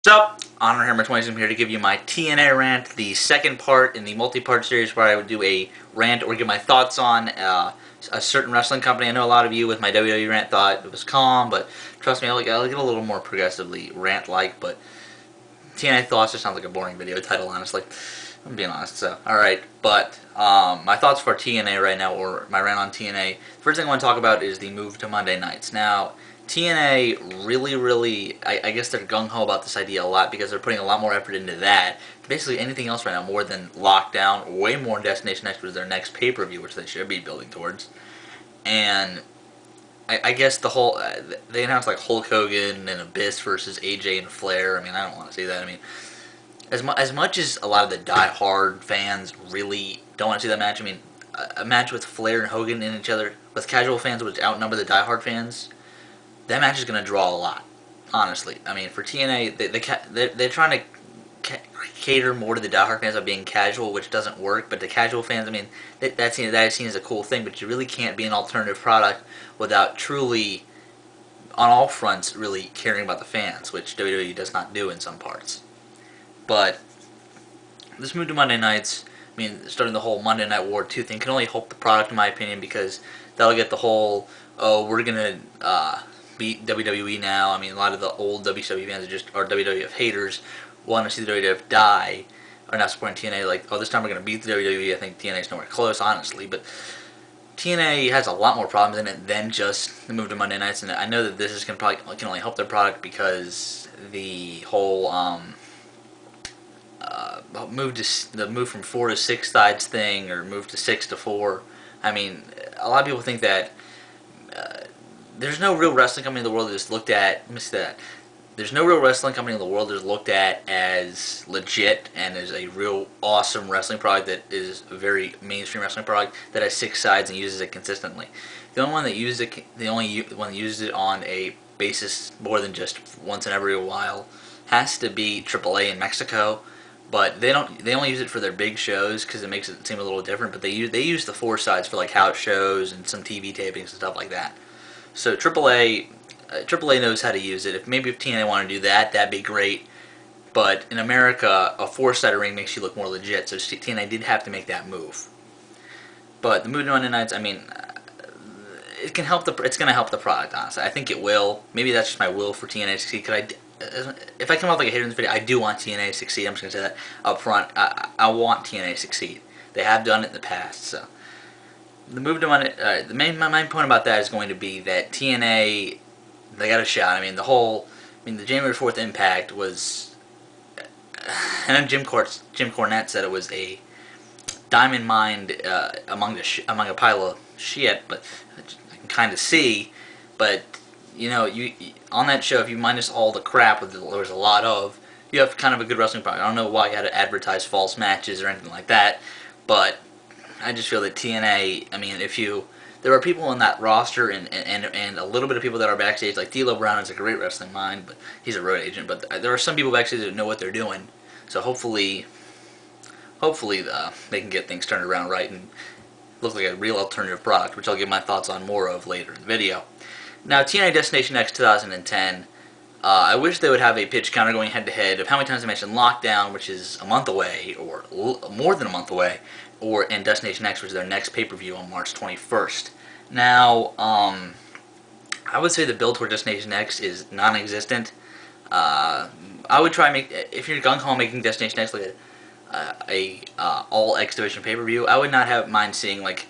What's up? Honor Hammer 20. I'm here to give you my TNA rant, the second part in the multi-part series where I would do a rant or give my thoughts on a certain wrestling company. I know a lot of you with my WWE rant thought it was calm, but trust me, I'll get a little more progressively rant-like, but TNA thoughts just sounds like a boring video title, honestly. I'm being honest, so, alright, but my thoughts for TNA right now, or my rant on TNA, first thing I want to talk about is the move to Monday nights. Now, TNA really, I guess they're gung-ho about this idea a lot because they're putting a lot more effort into that. Basically anything else right now, more than Lockdown, way more Destination X was their next pay-per-view, which they should be building towards. And I guess the whole, they announced like Hulk Hogan and Abyss versus AJ and Flair. I mean, I don't want to see that. I mean, as much as a lot of the die-hard fans really don't want to see that match, I mean, a match with Flair and Hogan in each other, with casual fans which outnumber the die-hard fans, that match is going to draw a lot, honestly. I mean, for TNA, they're trying to cater more to the diehard fans by being casual, which doesn't work. But the casual fans, I mean, that is seen as a cool thing. But you really can't be an alternative product without truly, on all fronts, really caring about the fans, which WWE does not do in some parts. But this move to Monday nights, I mean, starting the whole Monday Night War 2 thing, can only help the product, in my opinion, because that'll get the whole, oh, we're going to beat WWE now. I mean, a lot of the old WCW fans are WWF haters, want to see the WWF die, are not supporting TNA, like, oh, this time we're going to beat the WWE. I think TNA's nowhere close, honestly, but TNA has a lot more problems in it than just the move to Monday nights, and I know that this is can only help their product because the whole the move from 4 to 6 sides thing, or move to 6 to 4. I mean, a lot of people think that there's no real wrestling company in the world that is looked at. Let me say that. There's no real wrestling company in the world that is looked at as legit and is a real awesome wrestling product that is a very mainstream wrestling product that has 6 sides and uses it consistently. The only one that uses it, the only one that uses it on a basis more than just once in every while, has to be AAA in Mexico. But they don't. They only use it for their big shows because it makes it seem a little different. But they use the 4 sides for like house shows and some TV tapings and stuff like that. So AAA knows how to use it. If TNA want to do that, that'd be great. But in America, a 4-sided ring makes you look more legit. So TNA did have to make that move. But the move to Monday nights, I mean, it can help the. It's going to help the product, honestly. I think it will. Maybe that's just my will for TNA to succeed. If I come off like a hater in this video, I do want TNA to succeed. I'm just going to say that up front. I want TNA to succeed. They have done it in the past, so. The move to Monday, my main point about that is going to be that TNA, they got a shot. I mean, the January 4th Impact was, and then Jim Cornette said it was a diamond mine among a pile of shit, but I can kind of see. But on that show, if you minus all the crap there was a lot of, you have kind of a good wrestling product. I don't know why you had to advertise false matches or anything like that, but I just feel that TNA, I mean, there are people in that roster and a little bit of people that are backstage, like D'Lo Brown is a great wrestling mind, but he's a road agent, but there are some people backstage that know what they're doing, so hopefully they can get things turned around right and look like a real alternative product, which I'll give my thoughts on more of later in the video. Now, TNA Destination X 2010, I wish they would have a pitch counter going head-to-head of how many times I mentioned Lockdown, which is a month away, or more than a month away, and Destination X, which is their next pay-per-view on March 21st. Now, I would say the build toward Destination X is non-existent. I would try if you're gung-ho making Destination X like a all X Division pay-per-view, I would not mind seeing like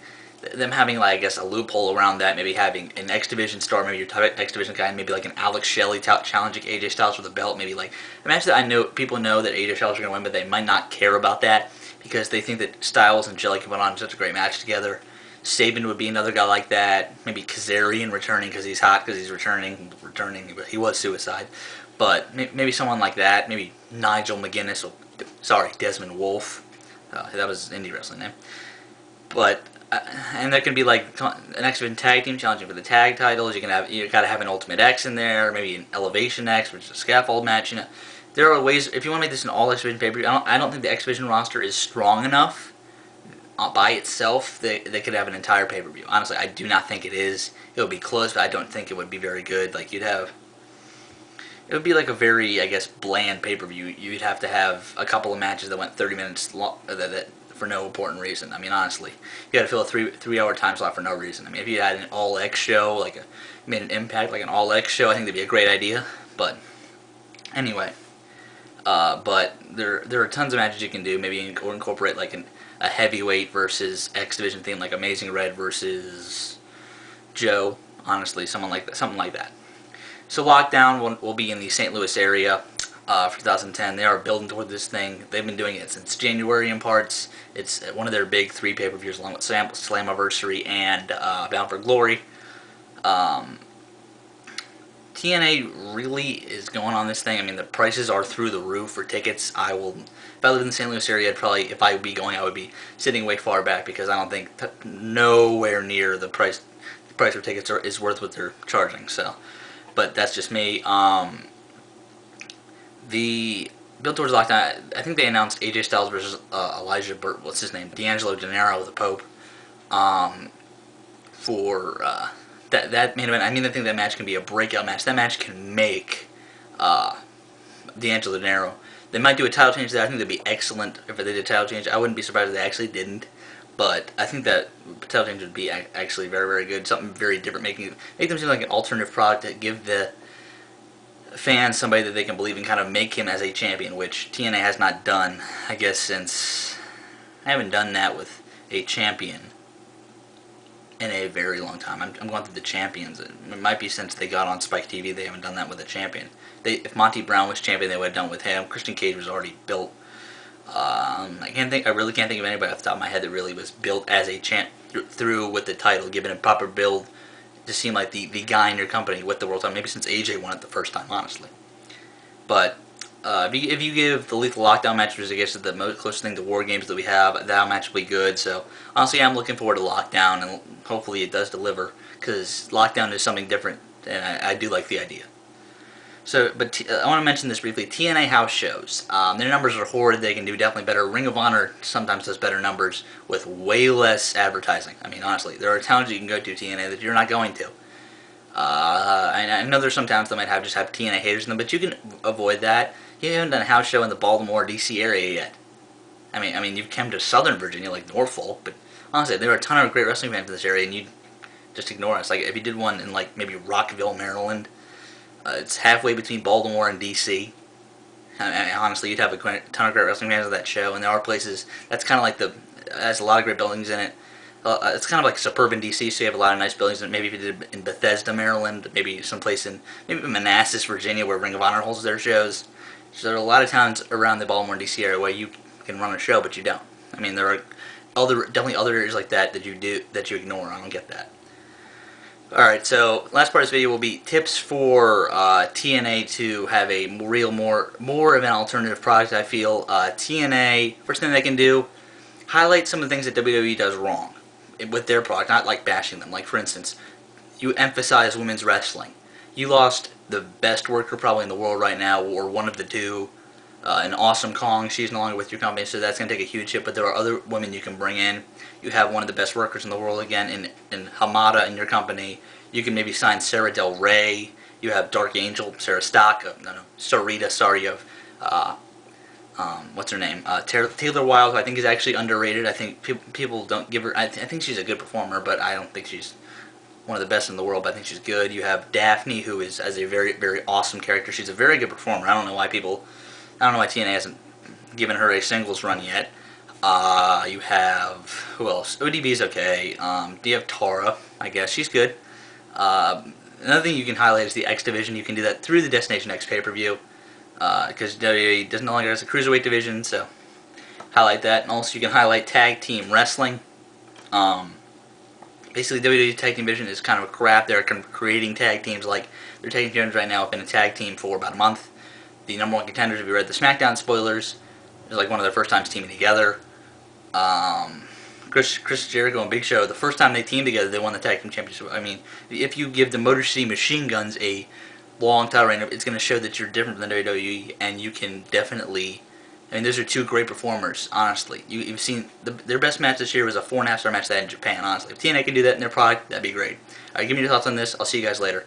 them having, like, I guess, a loophole around that, maybe having an X Division star, maybe your top X Division guy, maybe like an Alex Shelley challenging AJ Styles for the belt, maybe like a match that I know people know that AJ Styles are going to win, but they might not care about that because they think that Styles and Shelley can put on such a great match together. Sabin would be another guy like that. Maybe Kazarian returning because he's hot because he's returning. He was Suicide, but maybe someone like that. Maybe Nigel McGuinness. Desmond Wolfe. That was his indie wrestling name, but. And there can be like an X Men tag team challenging for the tag titles. You gotta have an Ultimate X in there, maybe an Elevation X, which is a scaffold match. There are ways if you want to make this an all X Division pay-per-view. I don't think the X Division roster is strong enough by itself. They could have an entire pay-per-view. Honestly, I do not think it is. It would be close, but I don't think it would be very good. Like it would be like a very, I guess, bland pay-per-view. You'd have to have a couple of matches that went 30 minutes long, that for no important reason. I mean, honestly, you got to fill a three-hour time slot for no reason. I mean, if you had an All X show, like made an Impact, like an All X show, I think that'd be a great idea. But anyway, but there are tons of matches you can do. Maybe or incorporate like a heavyweight versus X Division theme, like Amazing Red versus Joe. Honestly, something like that. So Lockdown will be in the St. Louis area for 2010. They are building toward this thing. They've been doing it since January in parts. It's one of their big 3 pay-per-views along with Slammiversary and Bound for Glory. TNA really is going on this thing. I mean, the prices are through the roof for tickets. If I lived in the St. Louis area, if I would be going, I would be sitting way far back because I don't think nowhere near the price for tickets is worth what they're charging. So, but that's just me. The built towards Lockdown, I think they announced AJ Styles versus D'Angelo Gennaro, the Pope, for that main event. I mean, I think that match can be a breakout match. That match can make D'Angelo Gennaro. They might do a title change there. I think that'd be excellent if they did a title change. I wouldn't be surprised if they actually didn't. But I think that title change would be actually very, very good. Something very different, make them seem like an alternative product that give the fans somebody that they can believe in, kind of make him as a champion, which TNA has not done, I guess, since I haven't done that with a champion in a very long time. I'm going through the champions. It might be since they got on Spike TV they haven't done that with a champion. If Monty Brown was champion, they would have done it with him. Christian Cage was already built. I really can't think of anybody off the top of my head that really was built as a champ through with the title, given a proper build to seem like the guy in your company with the world title. Maybe since AJ won it the first time, honestly. But if you give the Lethal Lockdown match, which I guess is the most closest thing to War Games that we have, that match will be good. So honestly, I'm looking forward to Lockdown, and hopefully it does deliver, because Lockdown is something different, and I do like the idea. So, but I want to mention this briefly. TNA House Shows. Their numbers are horrid. They can do definitely better. Ring of Honor sometimes does better numbers with way less advertising. I mean, honestly, there are towns you can go to, TNA, that you're not going to. I know there's some towns that might just have TNA haters in them, but you can avoid that. You haven't done a house show in the Baltimore, D.C. area yet. I mean, you've come to Southern Virginia, like Norfolk, but honestly, there are a ton of great wrestling fans in this area, and you just ignore us. Like, if you did one in, like, maybe Rockville, Maryland, it's halfway between Baltimore and D.C. I mean, honestly, you'd have a ton of great wrestling fans at that show, and there are places that's kind of like has a lot of great buildings in it. It's kind of like suburban D.C., so you have a lot of nice buildings. And maybe if you did it in Bethesda, Maryland, maybe someplace in Manassas, Virginia, where Ring of Honor holds their shows. So there are a lot of towns around the Baltimore, D.C. area where you can run a show, but you don't. I mean, there are definitely other areas like that you ignore. I don't get that. Alright, so last part of this video will be tips for TNA to have a more of an alternative product, I feel. TNA, first thing they can do, highlight some of the things that WWE does wrong with their product, not like bashing them. Like, for instance, you emphasize women's wrestling. You lost the best worker probably in the world right now, or one of the two, an Awesome Kong. She's no longer with your company, so that's going to take a huge hit, but there are other women you can bring in. You have one of the best workers in the world again in Hamada in your company. You can maybe sign Sarah Del Rey. You have Dark Angel, Sarita, sorry, of, what's her name? Taylor Wilde, who I think is actually underrated. I think people don't give her, I think she's a good performer, but I don't think she's one of the best in the world, but I think she's good. You have Daphne, who has a very, very awesome character. She's a very good performer. I don't know why TNA hasn't given her a singles run yet. You have, who else? ODB's okay. You have Tara, I guess. She's good. Another thing you can highlight is the X division. You can do that through the Destination X pay-per-view, because WWE no longer has a cruiserweight division, so highlight that. And also you can highlight tag team wrestling. Basically, WWE tag team division is kind of crap. They're creating tag teams. Like, their tag teams right now have been a tag team for about a month. The number one contenders, if you read the SmackDown spoilers, is like one of their first times teaming together. Chris Jericho and Big Show, the first time they teamed together, they won the tag team championship. I mean, if you give the Motor City Machine Guns a long title reign, it's going to show that you're different than WWE, and you can definitely. I mean, those are two great performers, honestly. You've seen their best match this year was a 4.5-star match they had in Japan, honestly. If TNA can do that in their product, that'd be great. Alright, give me your thoughts on this. I'll see you guys later.